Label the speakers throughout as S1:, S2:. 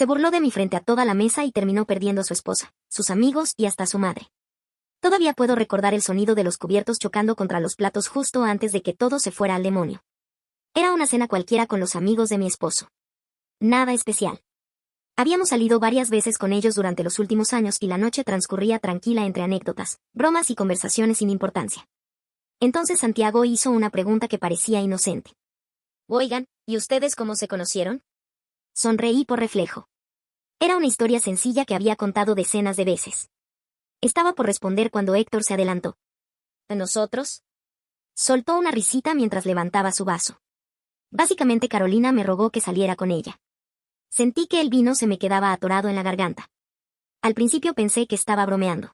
S1: Se burló de mí frente a toda la mesa y terminó perdiendo a su esposa, sus amigos y hasta a su madre. Todavía puedo recordar el sonido de los cubiertos chocando contra los platos justo antes de que todo se fuera al demonio. Era una cena cualquiera con los amigos de mi esposo. Nada especial. Habíamos salido varias veces con ellos durante los últimos años y la noche transcurría tranquila entre anécdotas, bromas y conversaciones sin importancia. Entonces Santiago hizo una pregunta que parecía inocente. Oigan, ¿y ustedes cómo se conocieron? Sonreí por reflejo. Era una historia sencilla que había contado decenas de veces. Estaba por responder cuando Héctor se adelantó. ¿Nosotros? Soltó una risita mientras levantaba su vaso. Básicamente Carolina me rogó que saliera con ella. Sentí que el vino se me quedaba atorado en la garganta. Al principio pensé que estaba bromeando.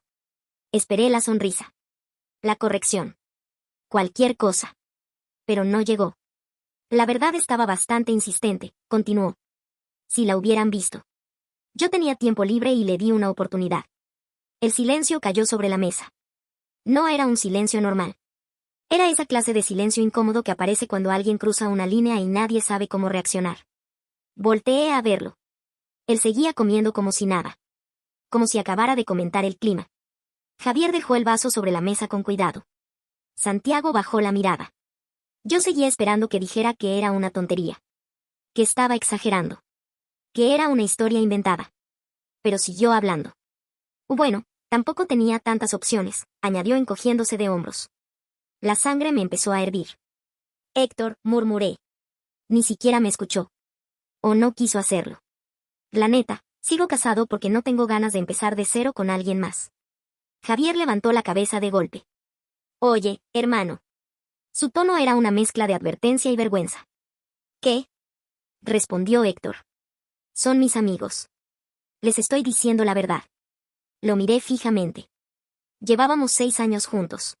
S1: Esperé la sonrisa. La corrección. Cualquier cosa. Pero no llegó. La verdad estaba bastante insistente, continuó. Si la hubieran visto. Yo tenía tiempo libre y le di una oportunidad. El silencio cayó sobre la mesa. No era un silencio normal. Era esa clase de silencio incómodo que aparece cuando alguien cruza una línea y nadie sabe cómo reaccionar. Volteé a verlo. Él seguía comiendo como si nada. Como si acabara de comentar el clima. Javier dejó el vaso sobre la mesa con cuidado. Santiago bajó la mirada. Yo seguía esperando que dijera que era una tontería. Que estaba exagerando. Que era una historia inventada. Pero siguió hablando. Bueno, tampoco tenía tantas opciones, añadió encogiéndose de hombros. La sangre me empezó a hervir. Héctor, murmuré. Ni siquiera me escuchó. O no quiso hacerlo. La neta, sigo casado porque no tengo ganas de empezar de cero con alguien más. Javier levantó la cabeza de golpe. Oye, hermano. Su tono era una mezcla de advertencia y vergüenza. ¿Qué? Respondió Héctor. Son mis amigos. Les estoy diciendo la verdad. Lo miré fijamente. Llevábamos 6 años juntos.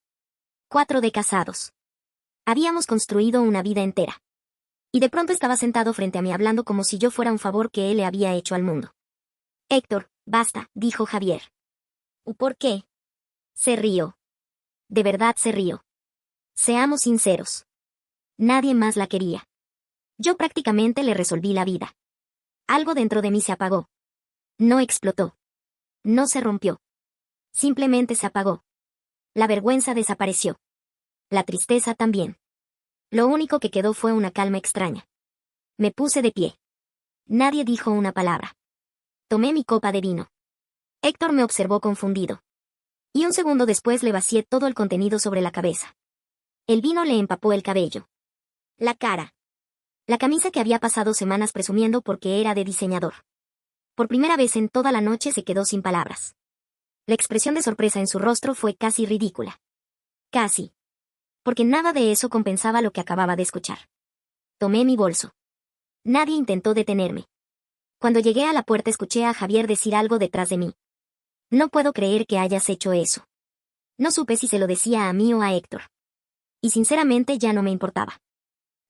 S1: 4 de casados. Habíamos construido una vida entera. Y de pronto estaba sentado frente a mí hablando como si yo fuera un favor que él le había hecho al mundo. Héctor, basta, dijo Javier. ¿Por qué? Se rió. De verdad se rió. Seamos sinceros. Nadie más la quería. Yo prácticamente le resolví la vida. Algo dentro de mí se apagó. No explotó. No se rompió. Simplemente se apagó. La vergüenza desapareció. La tristeza también. Lo único que quedó fue una calma extraña. Me puse de pie. Nadie dijo una palabra. Tomé mi copa de vino. Héctor me observó confundido. Y un segundo después le vacié todo el contenido sobre la cabeza. El vino le empapó el cabello. La cara. La camisa que había pasado semanas presumiendo porque era de diseñador. Por primera vez en toda la noche se quedó sin palabras. La expresión de sorpresa en su rostro fue casi ridícula. Casi. Porque nada de eso compensaba lo que acababa de escuchar. Tomé mi bolso. Nadie intentó detenerme. Cuando llegué a la puerta escuché a Javier decir algo detrás de mí. No puedo creer que hayas hecho eso. No supe si se lo decía a mí o a Héctor. Y sinceramente ya no me importaba.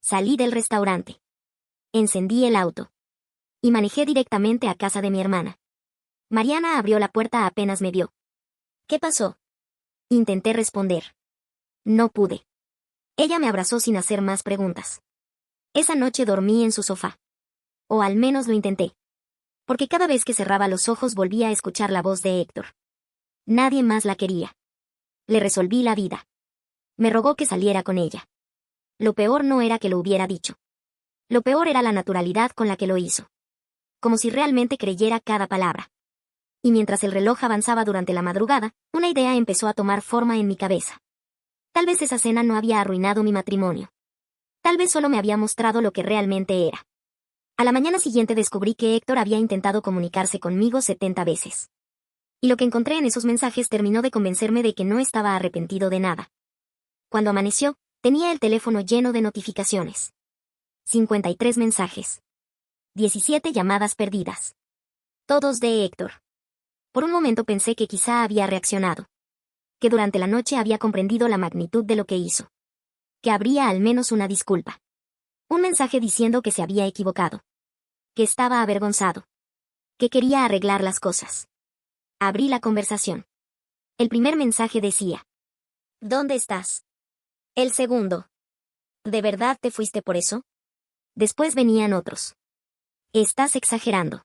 S1: Salí del restaurante. Encendí el auto. Y manejé directamente a casa de mi hermana. Mariana abrió la puerta apenas me vio. ¿Qué pasó? Intenté responder. No pude. Ella me abrazó sin hacer más preguntas. Esa noche dormí en su sofá. O al menos lo intenté. Porque cada vez que cerraba los ojos volvía a escuchar la voz de Héctor. Nadie más la quería. Le resolví la vida. Me rogó que saliera con ella. Lo peor no era que lo hubiera dicho. Lo peor era la naturalidad con la que lo hizo. Como si realmente creyera cada palabra. Y mientras el reloj avanzaba durante la madrugada, una idea empezó a tomar forma en mi cabeza. Tal vez esa cena no había arruinado mi matrimonio. Tal vez solo me había mostrado lo que realmente era. A la mañana siguiente descubrí que Héctor había intentado comunicarse conmigo 70 veces. Y lo que encontré en esos mensajes terminó de convencerme de que no estaba arrepentido de nada. Cuando amaneció, tenía el teléfono lleno de notificaciones. 53 mensajes. 17 llamadas perdidas. Todos de Héctor. Por un momento pensé que quizá había reaccionado. Que durante la noche había comprendido la magnitud de lo que hizo. Que habría al menos una disculpa. Un mensaje diciendo que se había equivocado. Que estaba avergonzado. Que quería arreglar las cosas. Abrí la conversación. El primer mensaje decía: ¿Dónde estás? El segundo: ¿De verdad te fuiste por eso? Después venían otros: Estás exagerando.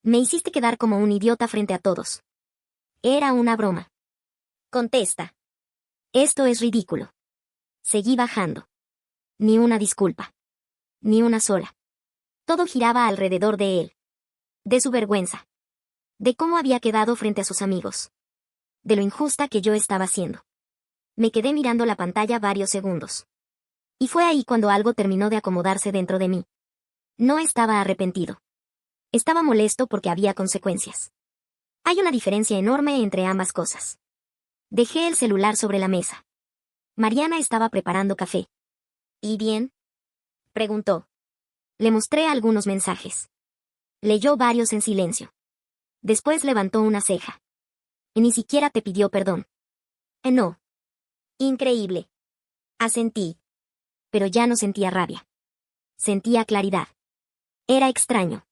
S1: Me hiciste quedar como un idiota frente a todos. Era una broma. Contesta. Esto es ridículo. Seguí bajando. Ni una disculpa. Ni una sola. Todo giraba alrededor de él. De su vergüenza. De cómo había quedado frente a sus amigos. De lo injusta que yo estaba siendo. Me quedé mirando la pantalla varios segundos. Y fue ahí cuando algo terminó de acomodarse dentro de mí. No estaba arrepentido. Estaba molesto porque había consecuencias. Hay una diferencia enorme entre ambas cosas. Dejé el celular sobre la mesa. Mariana estaba preparando café. ¿Y bien? Preguntó. Le mostré algunos mensajes. Leyó varios en silencio. Después levantó una ceja. Y ni siquiera te pidió perdón. No. Increíble. Asentí. Pero ya no sentía rabia. Sentía claridad. Era extraño.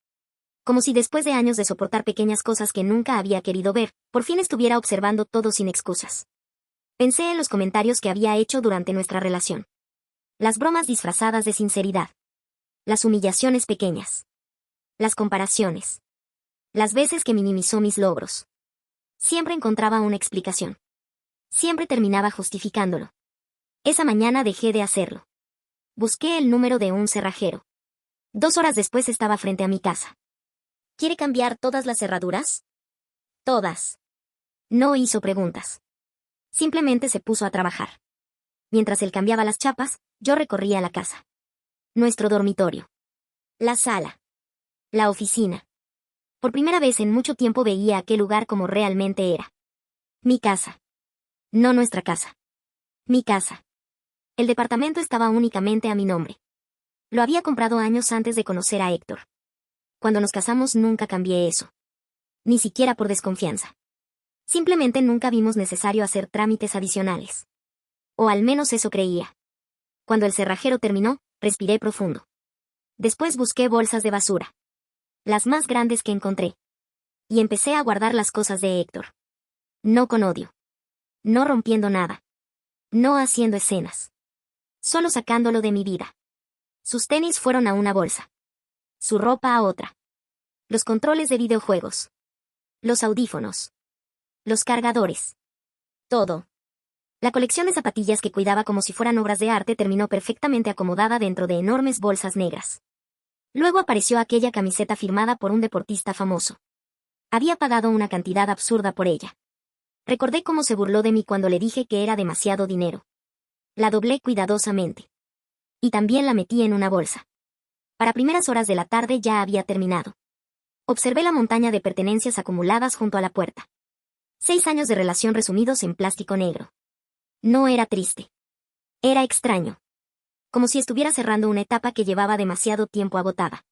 S1: Como si después de años de soportar pequeñas cosas que nunca había querido ver, por fin estuviera observando todo sin excusas. Pensé en los comentarios que había hecho durante nuestra relación. Las bromas disfrazadas de sinceridad. Las humillaciones pequeñas. Las comparaciones. Las veces que minimizó mis logros. Siempre encontraba una explicación. Siempre terminaba justificándolo. Esa mañana dejé de hacerlo. Busqué el número de un cerrajero. 2 horas después estaba frente a mi casa. ¿Quiere cambiar todas las cerraduras? Todas. No hizo preguntas. Simplemente se puso a trabajar. Mientras él cambiaba las chapas, yo recorría la casa. Nuestro dormitorio. La sala. La oficina. Por primera vez en mucho tiempo veía aquel lugar como realmente era. Mi casa. No nuestra casa. Mi casa. El departamento estaba únicamente a mi nombre. Lo había comprado años antes de conocer a Héctor. Cuando nos casamos nunca cambié eso. Ni siquiera por desconfianza. Simplemente nunca vimos necesario hacer trámites adicionales. O al menos eso creía. Cuando el cerrajero terminó, respiré profundo. Después busqué bolsas de basura. Las más grandes que encontré. Y empecé a guardar las cosas de Héctor. No con odio. No rompiendo nada. No haciendo escenas. Solo sacándolo de mi vida. Sus tenis fueron a una bolsa. Su ropa a otra. Los controles de videojuegos. Los audífonos. Los cargadores. Todo. La colección de zapatillas que cuidaba como si fueran obras de arte terminó perfectamente acomodada dentro de enormes bolsas negras. Luego apareció aquella camiseta firmada por un deportista famoso. Había pagado una cantidad absurda por ella. Recordé cómo se burló de mí cuando le dije que era demasiado dinero. La doblé cuidadosamente. Y también la metí en una bolsa. Para primeras horas de la tarde ya había terminado. Observé la montaña de pertenencias acumuladas junto a la puerta. 6 años de relación resumidos en plástico negro. No era triste. Era extraño. Como si estuviera cerrando una etapa que llevaba demasiado tiempo agotada.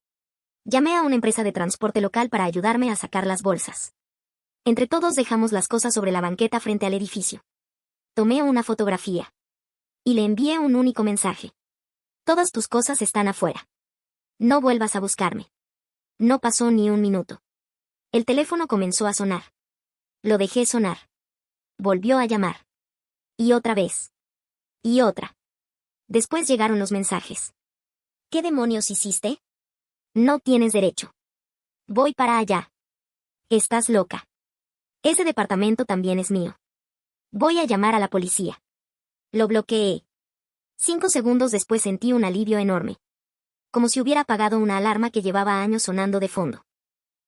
S1: Llamé a una empresa de transporte local para ayudarme a sacar las bolsas. Entre todos dejamos las cosas sobre la banqueta frente al edificio. Tomé una fotografía. Y le envié un único mensaje. Todas tus cosas están afuera. No vuelvas a buscarme. No pasó ni un minuto. El teléfono comenzó a sonar. Lo dejé sonar. Volvió a llamar. Y otra vez. Y otra. Después llegaron los mensajes. ¿Qué demonios hiciste? No tienes derecho. Voy para allá. Estás loca. Ese departamento también es mío. Voy a llamar a la policía. Lo bloqueé. 5 segundos después sentí un alivio enorme. Como si hubiera apagado una alarma que llevaba años sonando de fondo.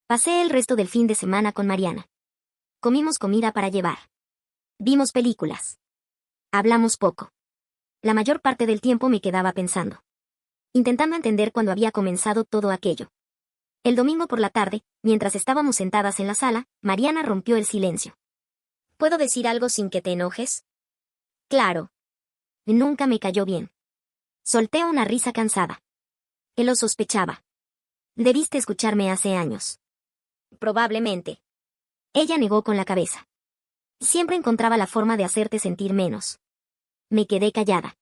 S1: Pasé el resto del fin de semana con Mariana. Comimos comida para llevar. Vimos películas. Hablamos poco. La mayor parte del tiempo me quedaba pensando. Intentando entender cuándo había comenzado todo aquello. El domingo por la tarde, mientras estábamos sentadas en la sala, Mariana rompió el silencio. ¿Puedo decir algo sin que te enojes? Claro. Nunca me cayó bien. Solté una risa cansada. Él lo sospechaba. Debiste escucharme hace años. Probablemente. Ella negó con la cabeza. Siempre encontraba la forma de hacerte sentir menos. Me quedé callada.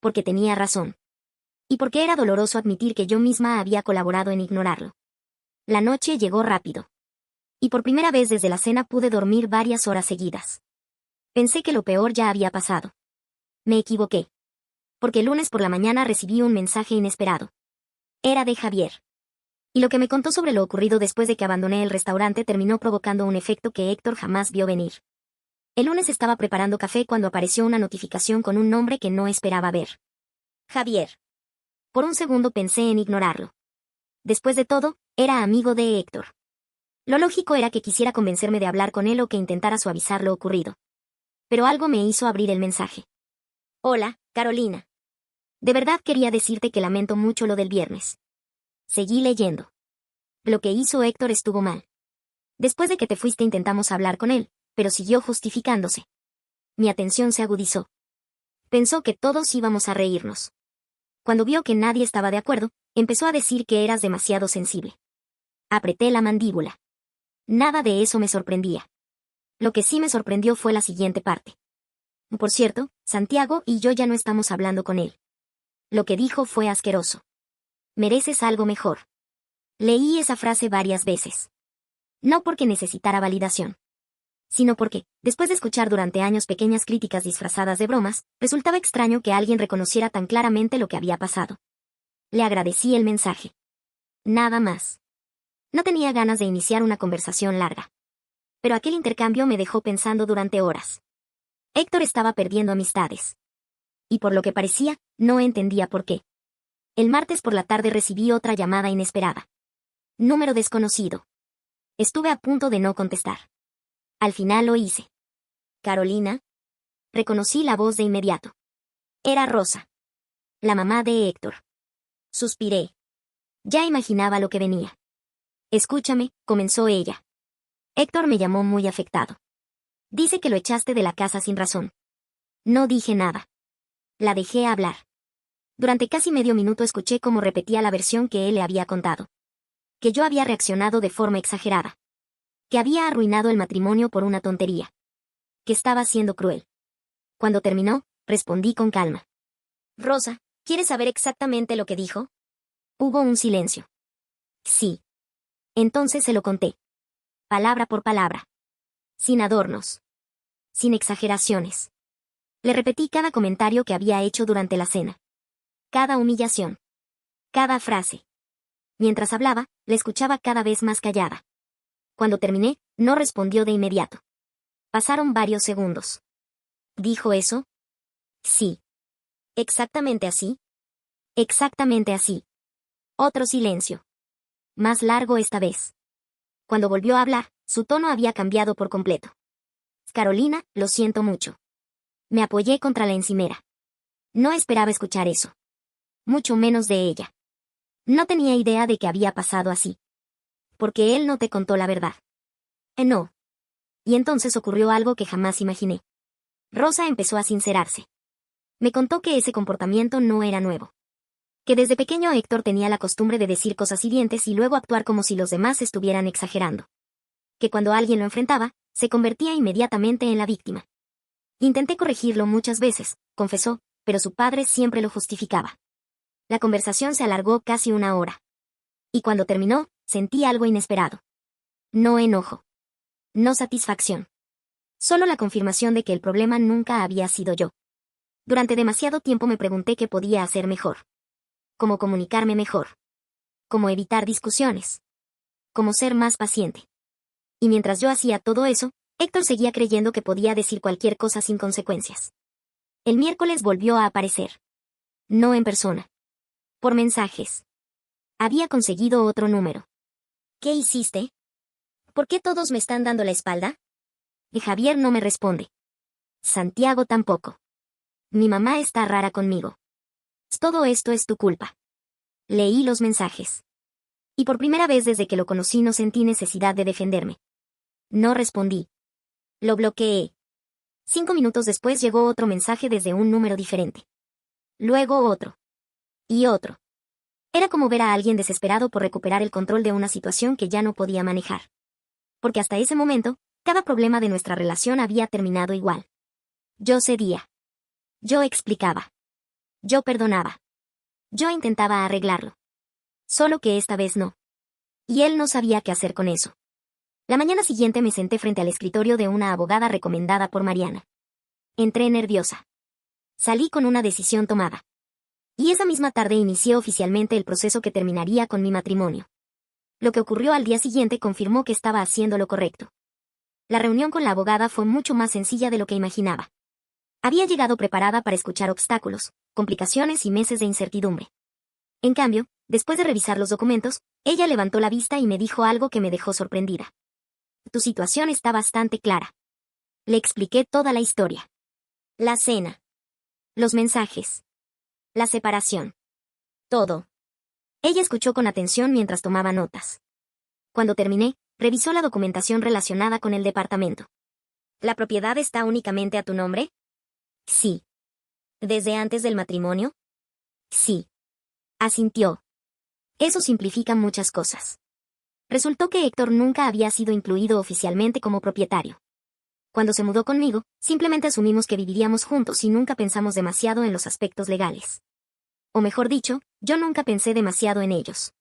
S1: Porque tenía razón. Y porque era doloroso admitir que yo misma había colaborado en ignorarlo. La noche llegó rápido. Y por primera vez desde la cena pude dormir varias horas seguidas. Pensé que lo peor ya había pasado. Me equivoqué. Porque el lunes por la mañana recibí un mensaje inesperado. Era de Javier. Y lo que me contó sobre lo ocurrido después de que abandoné el restaurante terminó provocando un efecto que Héctor jamás vio venir. El lunes estaba preparando café cuando apareció una notificación con un nombre que no esperaba ver. Javier. Por un segundo pensé en ignorarlo. Después de todo, era amigo de Héctor. Lo lógico era que quisiera convencerme de hablar con él o que intentara suavizar lo ocurrido. Pero algo me hizo abrir el mensaje. Hola, Carolina. De verdad quería decirte que lamento mucho lo del viernes. Seguí leyendo. Lo que hizo Héctor estuvo mal. Después de que te fuiste intentamos hablar con él, pero siguió justificándose. Mi atención se agudizó. Pensó que todos íbamos a reírnos. Cuando vio que nadie estaba de acuerdo, empezó a decir que eras demasiado sensible. Apreté la mandíbula. Nada de eso me sorprendía. Lo que sí me sorprendió fue la siguiente parte. Por cierto, Santiago y yo ya no estamos hablando con él. Lo que dijo fue asqueroso. Mereces algo mejor. Leí esa frase varias veces. No porque necesitara validación, sino porque, después de escuchar durante años pequeñas críticas disfrazadas de bromas, resultaba extraño que alguien reconociera tan claramente lo que había pasado. Le agradecí el mensaje. Nada más. No tenía ganas de iniciar una conversación larga. Pero aquel intercambio me dejó pensando durante horas. Héctor estaba perdiendo amistades. Y por lo que parecía, no entendía por qué. El martes por la tarde recibí otra llamada inesperada. Número desconocido. Estuve a punto de no contestar. Al final lo hice. Carolina. Reconocí la voz de inmediato. Era Rosa. La mamá de Héctor. Suspiré. Ya imaginaba lo que venía. Escúchame, comenzó ella. Héctor me llamó muy afectado. Dice que lo echaste de la casa sin razón. No dije nada. La dejé hablar. Durante casi medio minuto escuché cómo repetía la versión que él le había contado. Que yo había reaccionado de forma exagerada. Que había arruinado el matrimonio por una tontería. Que estaba siendo cruel. Cuando terminó, respondí con calma. Rosa, ¿quieres saber exactamente lo que dijo? Hubo un silencio. Sí. Entonces se lo conté. Palabra por palabra. Sin adornos. Sin exageraciones. Le repetí cada comentario que había hecho durante la cena. Cada humillación. Cada frase. Mientras hablaba, la escuchaba cada vez más callada. Cuando terminé, no respondió de inmediato. Pasaron varios segundos. ¿Dijo eso? Sí. ¿Exactamente así? Exactamente así. Otro silencio. Más largo esta vez. Cuando volvió a hablar, su tono había cambiado por completo. Carolina, lo siento mucho. Me apoyé contra la encimera. No esperaba escuchar eso. Mucho menos de ella. No tenía idea de que había pasado así. Porque él no te contó la verdad. No. Y entonces ocurrió algo que jamás imaginé. Rosa empezó a sincerarse. Me contó que ese comportamiento no era nuevo. Que desde pequeño Héctor tenía la costumbre de decir cosas hirientes y luego actuar como si los demás estuvieran exagerando. Que cuando alguien lo enfrentaba, se convertía inmediatamente en la víctima. Intenté corregirlo muchas veces, confesó, pero su padre siempre lo justificaba. La conversación se alargó casi una hora. Y cuando terminó, sentí algo inesperado. No enojo. No satisfacción. Solo la confirmación de que el problema nunca había sido yo. Durante demasiado tiempo me pregunté qué podía hacer mejor. Cómo comunicarme mejor. Cómo evitar discusiones. Cómo ser más paciente. Y mientras yo hacía todo eso, Héctor seguía creyendo que podía decir cualquier cosa sin consecuencias. El miércoles volvió a aparecer. No en persona. Por mensajes. Había conseguido otro número. ¿Qué hiciste? ¿Por qué todos me están dando la espalda? Y Javier no me responde. Santiago tampoco. Mi mamá está rara conmigo. Todo esto es tu culpa. Leí los mensajes. Y por primera vez desde que lo conocí no sentí necesidad de defenderme. No respondí. Lo bloqueé. 5 minutos después llegó otro mensaje desde un número diferente. Luego otro. Y otro. Era como ver a alguien desesperado por recuperar el control de una situación que ya no podía manejar. Porque hasta ese momento, cada problema de nuestra relación había terminado igual. Yo cedía. Yo explicaba. Yo perdonaba. Yo intentaba arreglarlo. Solo que esta vez no. Y él no sabía qué hacer con eso. La mañana siguiente me senté frente al escritorio de una abogada recomendada por Mariana. Entré nerviosa. Salí con una decisión tomada. Y esa misma tarde inicié oficialmente el proceso que terminaría con mi matrimonio. Lo que ocurrió al día siguiente confirmó que estaba haciendo lo correcto. La reunión con la abogada fue mucho más sencilla de lo que imaginaba. Había llegado preparada para escuchar obstáculos, complicaciones y meses de incertidumbre. En cambio, después de revisar los documentos, ella levantó la vista y me dijo algo que me dejó sorprendida. Tu situación está bastante clara. Le expliqué toda la historia. La cena. Los mensajes. La separación. Todo. Ella escuchó con atención mientras tomaba notas. Cuando terminé, revisó la documentación relacionada con el departamento. ¿La propiedad está únicamente a tu nombre? Sí. ¿Desde antes del matrimonio? Sí. Asintió. Eso simplifica muchas cosas. Resultó que Héctor nunca había sido incluido oficialmente como propietario. Cuando se mudó conmigo, simplemente asumimos que viviríamos juntos y nunca pensamos demasiado en los aspectos legales. O mejor dicho, yo nunca pensé demasiado en ellos.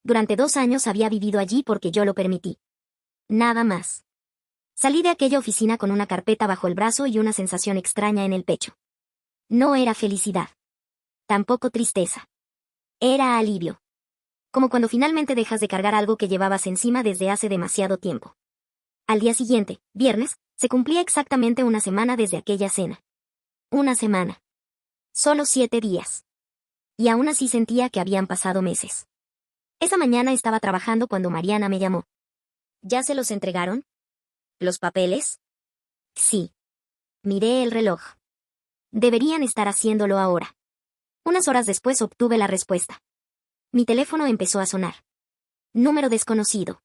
S1: Durante 2 años había vivido allí porque yo lo permití. Nada más. Salí de aquella oficina con una carpeta bajo el brazo y una sensación extraña en el pecho. No era felicidad. Tampoco tristeza. Era alivio. Como cuando finalmente dejas de cargar algo que llevabas encima desde hace demasiado tiempo. Al día siguiente, viernes, se cumplía exactamente una semana desde aquella cena. Una semana. Solo 7 días. Y aún así sentía que habían pasado meses. Esa mañana estaba trabajando cuando Mariana me llamó. ¿Ya se los entregaron? ¿Los papeles? Sí. Miré el reloj. Deberían estar haciéndolo ahora. Unas horas después obtuve la respuesta. Mi teléfono empezó a sonar. Número desconocido.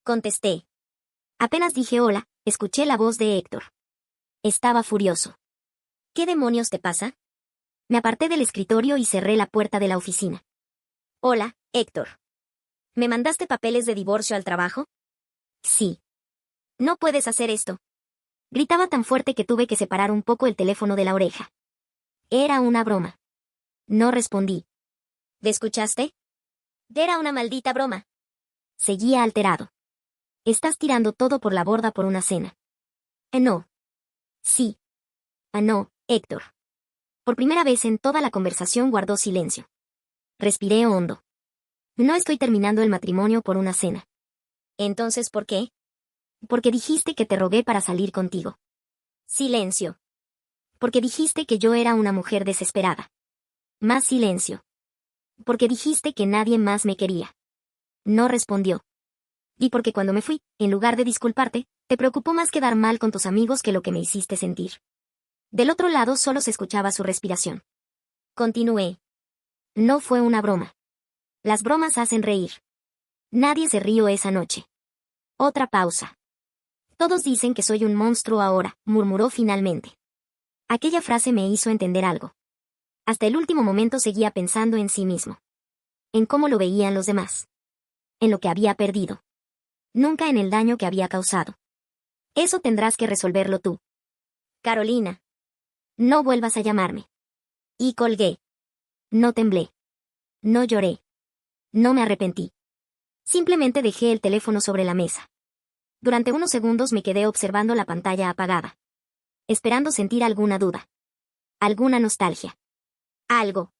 S1: Contesté. Apenas dije hola, escuché la voz de Héctor. Estaba furioso. ¿Qué demonios te pasa? Me aparté del escritorio y cerré la puerta de la oficina. Hola, Héctor. ¿Me mandaste papeles de divorcio al trabajo? Sí. No puedes hacer esto. Gritaba tan fuerte que tuve que separar un poco el teléfono de la oreja. Era una broma. No respondí. ¿Te escuchaste? Era una maldita broma. Seguía alterado. Estás tirando todo por la borda por una cena. No. Sí. No, Héctor. Por primera vez en toda la conversación guardó silencio. Respiré hondo. No estoy terminando el matrimonio por una cena. ¿Entonces por qué? Porque dijiste que te rogué para salir contigo. Silencio. Porque dijiste que yo era una mujer desesperada. Más silencio. Porque dijiste que nadie más me quería. No respondió. Y porque cuando me fui, en lugar de disculparte, te preocupó más quedar mal con tus amigos que lo que me hiciste sentir. Del otro lado solo se escuchaba su respiración. Continué. No fue una broma. Las bromas hacen reír. Nadie se rió esa noche. Otra pausa. Todos dicen que soy un monstruo ahora, murmuró finalmente. Aquella frase me hizo entender algo. Hasta el último momento seguía pensando en sí mismo. En cómo lo veían los demás. En lo que había perdido. Nunca en el daño que había causado. Eso tendrás que resolverlo tú. Carolina. No vuelvas a llamarme. Y colgué. No temblé. No lloré. No me arrepentí. Simplemente dejé el teléfono sobre la mesa. Durante unos segundos me quedé observando la pantalla apagada. Esperando sentir alguna duda. Alguna nostalgia. Algo.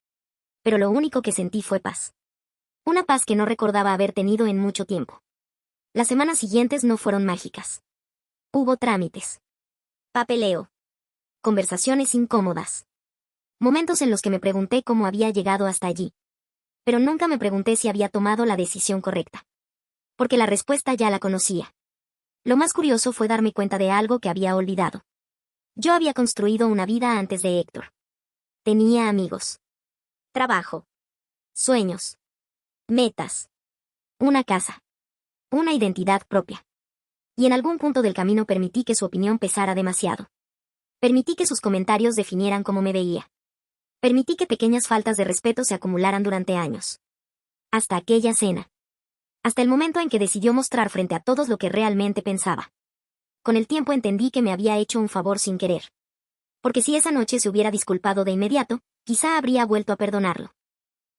S1: Pero lo único que sentí fue paz. Una paz que no recordaba haber tenido en mucho tiempo. Las semanas siguientes no fueron mágicas. Hubo trámites. Papeleo. Conversaciones incómodas. Momentos en los que me pregunté cómo había llegado hasta allí. Pero nunca me pregunté si había tomado la decisión correcta. Porque la respuesta ya la conocía. Lo más curioso fue darme cuenta de algo que había olvidado. Yo había construido una vida antes de Héctor. Tenía amigos. Trabajo. Sueños. Metas. Una casa. Una identidad propia. Y en algún punto del camino permití que su opinión pesara demasiado. Permití que sus comentarios definieran cómo me veía. Permití que pequeñas faltas de respeto se acumularan durante años. Hasta aquella cena. Hasta el momento en que decidió mostrar frente a todos lo que realmente pensaba. Con el tiempo entendí que me había hecho un favor sin querer. Porque si esa noche se hubiera disculpado de inmediato, quizá habría vuelto a perdonarlo.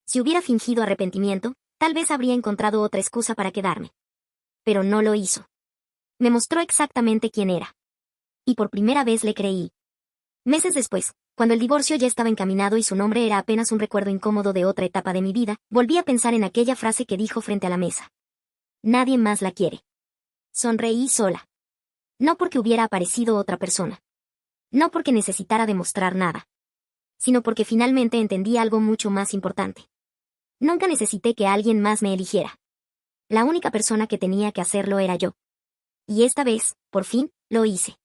S1: Si hubiera fingido arrepentimiento, tal vez habría encontrado otra excusa para quedarme. Pero no lo hizo. Me mostró exactamente quién era. Y por primera vez le creí. Meses después, cuando el divorcio ya estaba encaminado y su nombre era apenas un recuerdo incómodo de otra etapa de mi vida, volví a pensar en aquella frase que dijo frente a la mesa. Nadie más la quiere. Sonreí sola. No porque hubiera aparecido otra persona. No porque necesitara demostrar nada. Sino porque finalmente entendí algo mucho más importante. Nunca necesité que alguien más me eligiera. La única persona que tenía que hacerlo era yo. Y esta vez, por fin, lo hice.